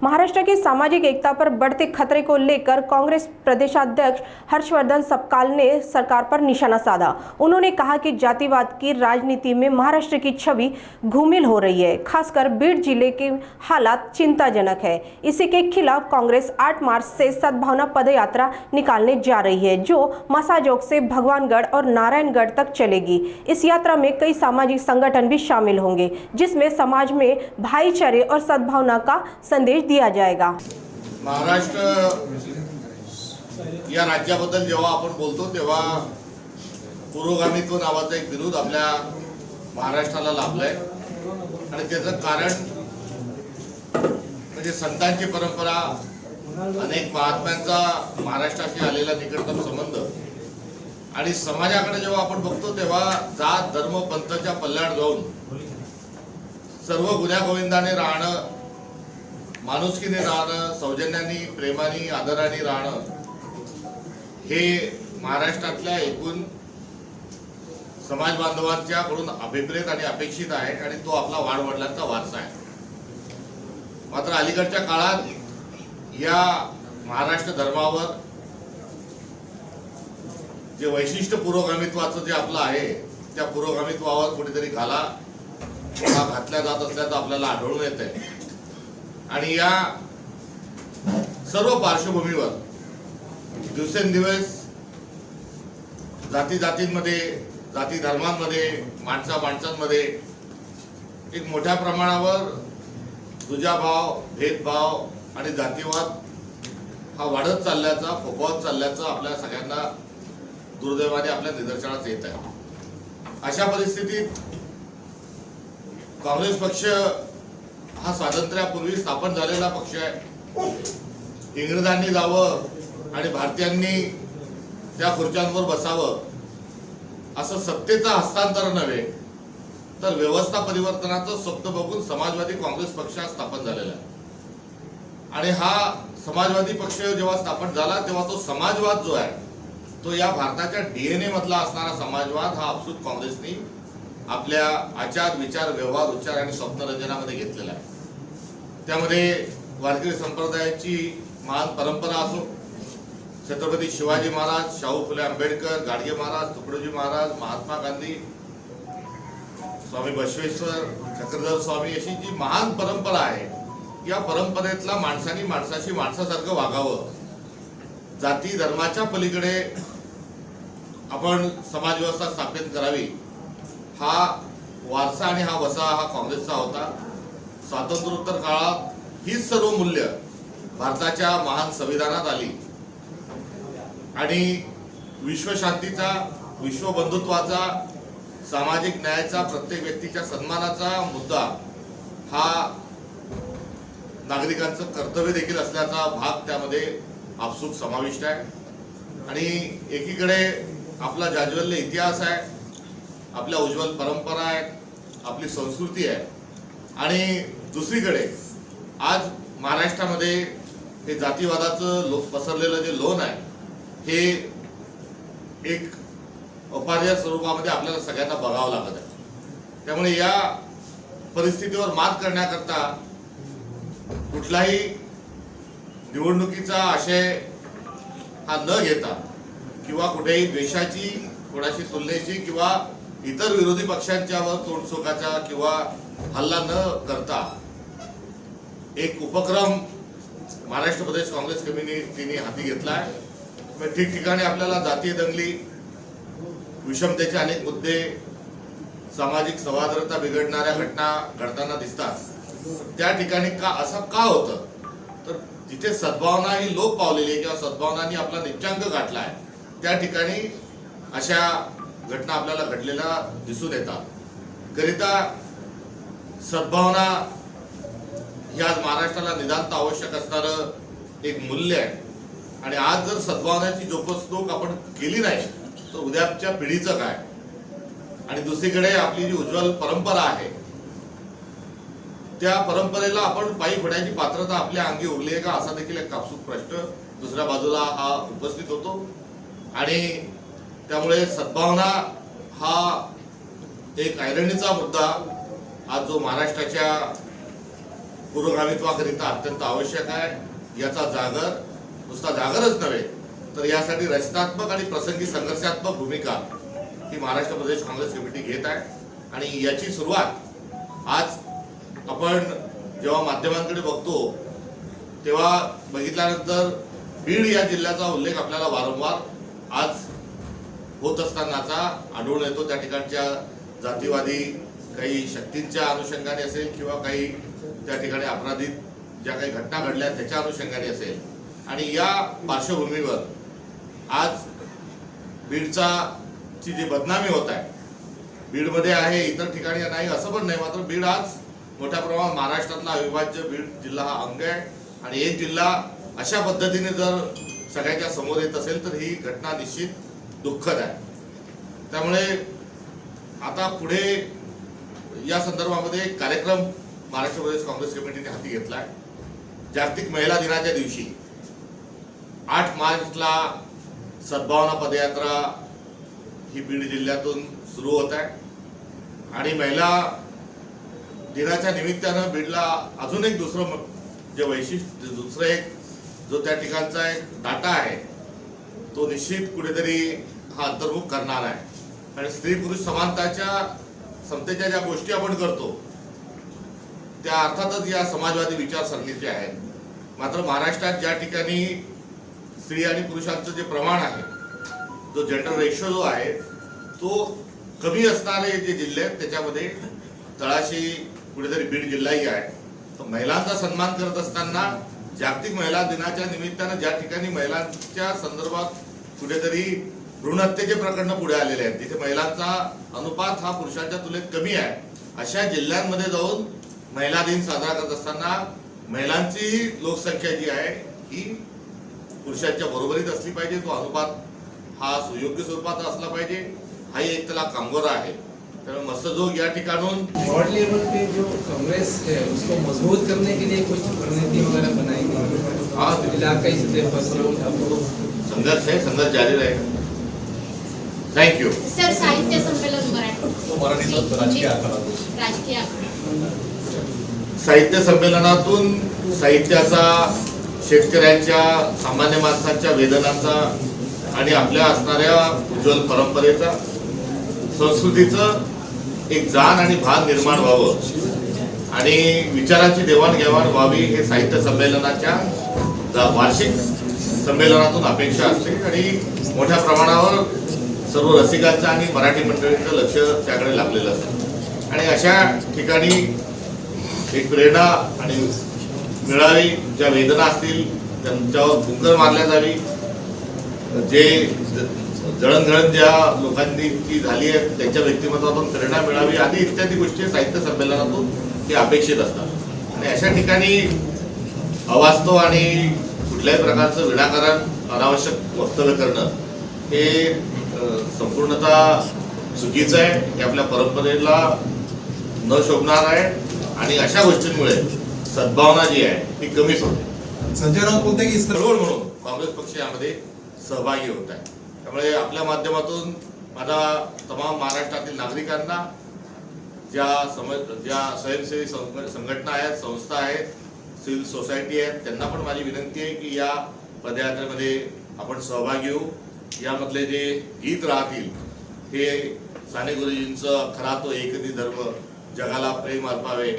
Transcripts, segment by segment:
महाराष्ट्र की सामाजिक एकता पर बढ़ते खतरे को लेकर कांग्रेस प्रदेशाध्यक्ष हर्षवर्धन सपकाल ने सरकार पर निशाना साधा। उन्होंने कहा कि जातिवाद की राजनीति में महाराष्ट्र की छवि घुमिल हो रही है। खासकर बीड जिले के हालात चिंताजनक है। इसी के खिलाफ कांग्रेस 8 मार्च से सद्भावना पदयात्रा निकालने जा रही है, जो मसाजोग से भगवानगढ़ और नारायणगढ़ तक चलेगी। इस यात्रा में कई सामाजिक संगठन भी शामिल होंगे, जिसमें समाज में भाईचारे और सद्भावना का संदेश दिया जाएगा। महाराष्ट्र या राज्याबद्दल जेव्हा आपण बोलतो तेव्हा पुरोगामित्व नावाचा एक विरोध आपल्या महाराष्ट्राला लाभलाय आणि त्याचं कारण म्हणजे संतांची परंपरा, अनेक महात्म्यांचा महाराष्ट्राशी आलेला निकटतम संबंध आणि समाजाकडे जेव्हा आपण बघतो तेव्हा जात धर्म पंथाच्या पल्ल्यावर जाऊन सर्व गुण्यागोविंदाने राहणं, माणुसकीने राहणं, सौजन्याने, प्रेमाने, आदराने राहणं हे महाराष्ट्रातल्या एकूण समाज बांधवांच्याकडून अभिप्रेत आणि अपेक्षित आहे आणि तो आपला वाडवडिलांचा वारसा आहे। मात्र अलीकडच्या काळात या महाराष्ट्र धर्मावर जे वैशिष्ट्य पुरोगामित्वाचं जे आपलं आहे त्या पुरोगामित्वावर कुठेतरी घाला घातल्या जात असल्याचं आपल्याला आढळून येतंय आणि या सर्व पार्श्वभूमीवर दिवसेंदिवस जाती जातींमध्ये, जाती धर्मांमध्ये, माणसांमध्ये एक मोठ्या प्रमाणावर दुजाभाव, भेदभाव आणि जातीवाद हा वाढत चालल्याचा, फोफावत चालल्याचा आपल्या सगळ्यांना दुर्दैवाने आपल्या निदर्शनास येत आहे। अशा परिस्थितीत काँग्रेस पक्ष हा स्वातंत्र्यापूर्वी स्थापन झालेला पक्ष आहे। इंग्रजांनी जावं आणि भारतीयांनी त्या खुर्च्यांवर बसावं असं सत्तेचं हस्तांतरण नव्हे तर व्यवस्था परिवर्तनाचं स्वप्न बघून समाजवादी काँग्रेस पक्ष स्थापन झालेला आहे आणि हा समाजवादी पक्ष जेव्हा स्थापन झाला तेव्हा तो समाजवाद जो आहे तो या भारताच्या डीएनए मधला असणारा समाजवाद हा आपसूक काँग्रेसनी आपल्या आचार, विचार, व्यवहार, उच्चार आणि स्वप्नरंजनामध्ये घेतलेला आहे। त्यामध्ये वारकरी संप्रदायाची महान परंपरा असो, छत्रपती शिवाजी महाराज, शाहू फुले आंबेडकर, गाडगे महाराज, तुकडोजी महाराज, महात्मा गांधी, स्वामी बसवेश्वर, चक्रधर स्वामी अशी जी महान परंपरा आहे, या परंपरेतला माणसांनी माणसाशी माणसासारखं वागावं, जाती धर्माच्या पलीकडे आपण समाजव्यवस्था स्थापित करावी हा वारसा आणि हा वसा हा काँग्रेसचा होता। स्वातंत्र्योत्तर काळात ही सर्व मूल्य भारताच्या महान संविधानात आली आणि विश्वशांतीचा, विश्वबंधुत्वाचा, सामाजिक न्यायाचा, प्रत्येक व्यक्तीच्या सन्मानाचा मुद्दा हा नागरिकांचं कर्तव्य देखील असल्याचा भाग त्यामध्ये आपसूक समाविष्ट आहे। आणि एकीकडे आपला जाज्वल्य इतिहास आहे, आपल्या उज्ज्वल परंपरा आहेत, आपली संस्कृती आहे आणि दुसरीकडे आज महाराष्ट्रामध्ये हे जातीवादाचं पसरलेलं जे लोण आहे हे एक अपार्य स्वरूपामध्ये आपल्याला सगळ्यांना बघावं लागत आहे। त्यामुळे या परिस्थितीवर मात करण्याकरता कुठलाही निवडणुकीचा आशय हा न घेता किंवा कुठेही द्वेषाची, कोणाशी तुलनेची किंवा इतर विरोधी पक्षांच्यावर तोडसोकाचा किंवा हल्ला न करता एक उपक्रम महाराष्ट्र प्रदेश काँग्रेस कमिटीने हाती घेतला आहे। ठिकठिकाणी आपल्याला जातीय दंगली, विषमतेचे अनेक मुद्दे, सामाजिक सौहार्दता बिघडणाऱ्या घटना घडताना दिसतात। त्या ठिकाणी असं का होतं तर जिथे सद्भावना ही लोप पावलेली आहे किंवा सद्भावनांनी आपला निच्चांक गाठला आहे त्या ठिकाणी अशा घटना आपल्याला घडलेल्या दिसून येतात। करिता सद्भावना ही आज महाराष्ट्राला नितांत आवश्यक असणारं एक मूल्य आहे आणि आज जर सद्भावनाची जोपासणूक आपण केली नाही तर उद्याच्या पिढीचं काय। आणि दुसरीकडे आपली जी उज्ज्वल परंपरा आहे त्या परंपरेला आपण पायी पडण्याची पात्रता आपल्या अंगी उरली आहे का असा देखील एक आपसूक प्रश्न दुसऱ्या बाजूला हा उपस्थित होतो आणि त्यामुळे सद्भावना हा एक ऐरणीचा मुद्दा आज जो महाराष्ट्राच्या पुरोगामित्वाकरिता अत्यंत आवश्यक आहे. याचा जागर नुसता जागरच नव्हे तर यासाठी रचनात्मक आणि प्रसंगी संघर्षात्मक भूमिका ही महाराष्ट्र प्रदेश काँग्रेस कमिटी घेत आहे. आणि याची सुरुवात आज आपण जेव्हा माध्यमांकडे बघतो तेव्हा बघितल्यानंतर बीड या जिल्ह्याचा उल्लेख आपल्याला वारंवार आज होत असतानाचा आढळून येतो. त्या ठिकाणच्या जातीवादी काही शक्तींच्या अनुषंगाने असेल किंवा काही त्या ठिकाणी अपराधित ज्या काही घटना घडल्या त्याच्या अनुषंगाने असेल. आणि या पार्श्वभूमीवर आज बीडचा ची जी बदनामी होत आहे, बीडमध्ये आहे इतर ठिकाणी नाही असं पण नाही, मात्र बीड आज मोठ्या प्रमाणात महाराष्ट्रातला अविभाज्य बीड जिल्हा हा अंग आहे. आणि एक जिल्हा अशा पद्धतीने जर सगळ्यांच्या समोर येत असेल तर ही घटना निश्चित दुःखद आहे. त्यामुळे आता पुढे या संदर्भामध्ये एक कार्यक्रम महाराष्ट्र प्रदेश काँग्रेस कमिटीने हाती घेतला आहे. जागतिक महिला दिनाच्या दिवशी 8 मार्चला सद्भावना पदयात्रा ही बीड जिल्ह्यातून सुरू होत आहे. आणि महिला दिनाच्या निमित्तानं बीडला अजून एक दुसरं जे वैशिष्ट्य, दुसरं एक जो त्या ठिकाणचा एक डाटा आहे तो निश्चित कुठेतरी हा अंतर्मुख करणार आहे. आणि स्त्री पुरुष समानताच्या समतेच्या ज्या गोष्टी आपण करतो त्या अर्थातच या समाजवादी विचारसरणीचे आहेत. मात्र महाराष्ट्रात ज्या ठिकाणी स्त्री आणि पुरुषांचं जे प्रमाण आहे, जो जेंडर रेशो जो आहे तो कमी असणारे जे जिल्हे आहेत त्याच्यामध्ये तळाशी कुठेतरी बीड जिल्हाही आहे. तर महिलांचा सन्मान करत असताना जागतिक महिला दिनाच्या निमित्तानं ज्या ठिकाणी महिलांच्या संदर्भात कुठेतरी भ्रूण हत्येचे प्रकरण पुढे आलेले आहेत, तिथे महिलांचा अनुपात हा पुरुषांच्या तुलनेत कमी आहे, अशा जिल्ह्यांमध्ये जाऊन महिला दिन साजरा करत असताना महिलांची लोकसंख्या जी आहे ही पुरुषांच्या बरोबरीत असली पाहिजे. तो अनुपात हा सुयोग्य स्वरूपाचा असला पाहिजे. हाही एक त्याला कांगोरा आहे. त्यामुळे मत्स्यजोग या ठिकाणून ब्रॉड लेवल पे जो कांग्रेस है उसको मजबूत करने के लिए कुछ रणनीति वगैरह बनाई गई. हाँ, इलाकाई सतह पर संघर्ष है, संघर्ष जारी रहेगा. थँक्यू. सर, साहित्य संमेलन मराठीत राजकीय आखाडा. राजकीय आखाडा. साहित्य संमेलनातून साहित्याचा, शेतकऱ्यांच्या, सामान्य माणसांच्या वेदनांचा आणि आपल्या असणाऱ्या उज्ज्वल परंपरेचा, संस्कृतीचं एक जाण आणि भान निर्माण व्हावं आणि विचारांची देवाणघेवाण व्हावी हे साहित्य संमेलनाच्या वार्षिक संमेलनातून अपेक्षा असते. आणि मोठ्या प्रमाणावर सर्व रसिकांचं आणि मराठी मंडळींचं लक्ष त्याकडे लागलेलं असतं. आणि अशा ठिकाणी एक प्रेरणा आणि मिळावी, ज्या वेदना असतील त्यांच्यावर भुंकर मारल्या जावी, जे जळणघळण ज्या लोकांनी ती झाली आहे त्यांच्या व्यक्तिमत्वातून प्रेरणा मिळावी आदी इत्यादी गोष्टी साहित्य संमेलनातून हे अपेक्षित असतात. आणि अशा ठिकाणी अवास्तव आणि कुठल्याही प्रकारचं विनाकारण अनावश्यक वक्तव्य करणं हे संपूर्णतः चुकीचं आहे. हे आपल्या परंपरेला न शोभणार आहे. आणि अशा गोष्टींमुळे सद्भावना जी आहे ती कमीच होते. संजय राऊत बोलते की चळवळ म्हणून काँग्रेस पक्ष यामध्ये सहभागी होत आहे. त्यामुळे आपल्या माध्यमातून माझा तमाम महाराष्ट्रातील नागरिकांना, ज्या स्वयंसेवी संघटना आहेत, संस्था आहेत, सिव्हिल सोसायटी आहेत, त्यांना पण माझी विनंती आहे की या पदयात्रेमध्ये आपण सहभागी होऊ. यामधले जे गीत राहतील हे साने गुरुजींचं खरा तो एकती धर्म जगाला प्रेम अर्पावे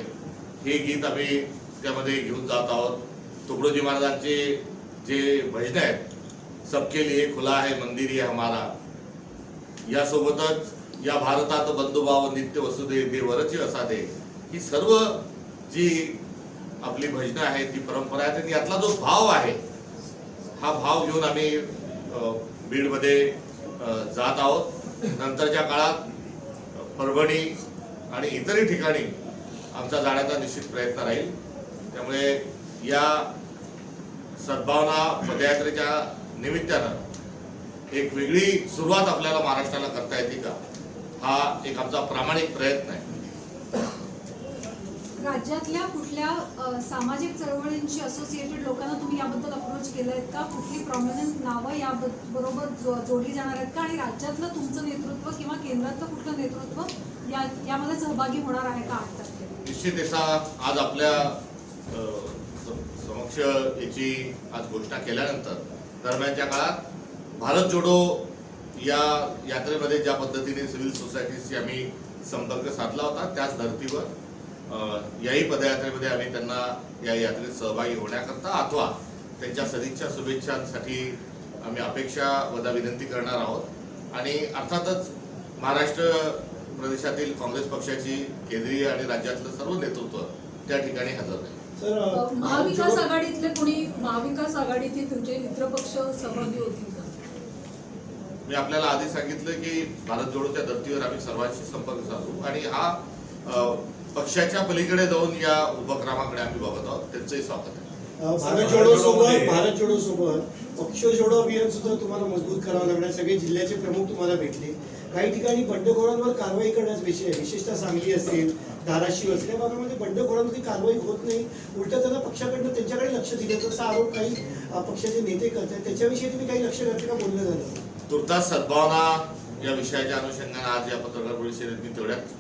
हे गीत आम्ही त्यामध्ये घेऊन जात आहोत. तुकडोजी महाराजांचे जे भजन आहेत, सबके लिए खुला है मंदिर ये हमारा, यासोबतच या भारतात बंधुभाव नित्य वसुदेवरची असाते, ही सर्व जी आपली भजनं आहेत, ती परंपरा आहे, आणि यातला जो भाव आहे हा भाव घेऊन आम्ही बीडमध्ये जात आहोत. नंतरच्या काळात परभणी आणि इतरही ठिकाणी आमचा जाण्याचा निश्चित प्रयत्न राहील. त्यामुळे या सद्भावना पदयात्रेच्या निमित्तानं एक वेगळी सुरुवात आपल्याला महाराष्ट्राला करता येते का, हा एक आमचा प्रामाणिक प्रयत्न आहे. राज्यातल्या कुठल्या सामाजिक चळवळींची असोसिएटेड लोकांना तुम्ही याबद्दल अप्रोच केलंय का? कुठली प्रॉमिनंट नावं याबरोबर जोडली जाणार आहेत का? आणि राज्यातलं तुमचं नेतृत्व किंवा केंद्रातलं कुठलं नेतृत्व यामध्ये सहभागी होणार आहे का 8 तारखेला? निश्चित असा आज आपल्या समक्ष याची आज घोषणा केल्यानंतर दरम्यानच्या काळात भारत जोडो या यात्रेमध्ये ज्या पद्धतीने सिव्हिल सोसायटीशी आम्ही संपर्क साधला होता त्याच धर्तीवर याही पदयात्रेमध्ये आम्ही त्यांना या यात्रेत सहभागी होण्याकरता अथवा त्यांच्या सदिच्छा शुभेच्छांसाठी आम्ही अपेक्षा वजा विनंती करणार आहोत आणि अर्थातच महाराष्ट्र प्रदेशातील काँग्रेस पक्षाची केंद्रीय आणि राज्यातलं सर्व नेतृत्व त्या ठिकाणी हजर आहे. महाविकास आघाडीतले कोणी महाविकास आघाडीतील तुमचे मित्रपक्ष सहभागी होतील का? मी आपल्याला आधी सांगितलं की भारत जोडोच्या धर्तीवर आम्ही सर्वांशी संपर्क साधू आणि हा पक्षाच्या पलीकडे जाऊन या उपक्रमाकडे आम्ही बघत आहोत. त्यांचंही स्वागत आहे. भारत जोडो सोबत पक्ष जोडो अभियान सुद्धा तुम्हाला मजबूत करावं लागणार. सगळे जिल्ह्याचे प्रमुख तुम्हाला भेटले. काही ठिकाणी बंडखोरांवर कारवाई करण्याचा विषय आहे. विशेषतः सांगली असेल, धाराशिव असेल या भागामध्ये बंडखोरांवरती कारवाई होत नाही. उलट त्यांना पक्षाकडनं त्यांच्याकडे लक्ष दिलं असा आरोप काही पक्षाचे नेते करतात. त्याच्याविषयी तुम्ही काही लक्ष घातलं का? बोलणं झालं. तुर्तास सद्भावना या विषयाच्या अनुषंगाने आज या पत्रकार परिषदेत मी तेवढ्याच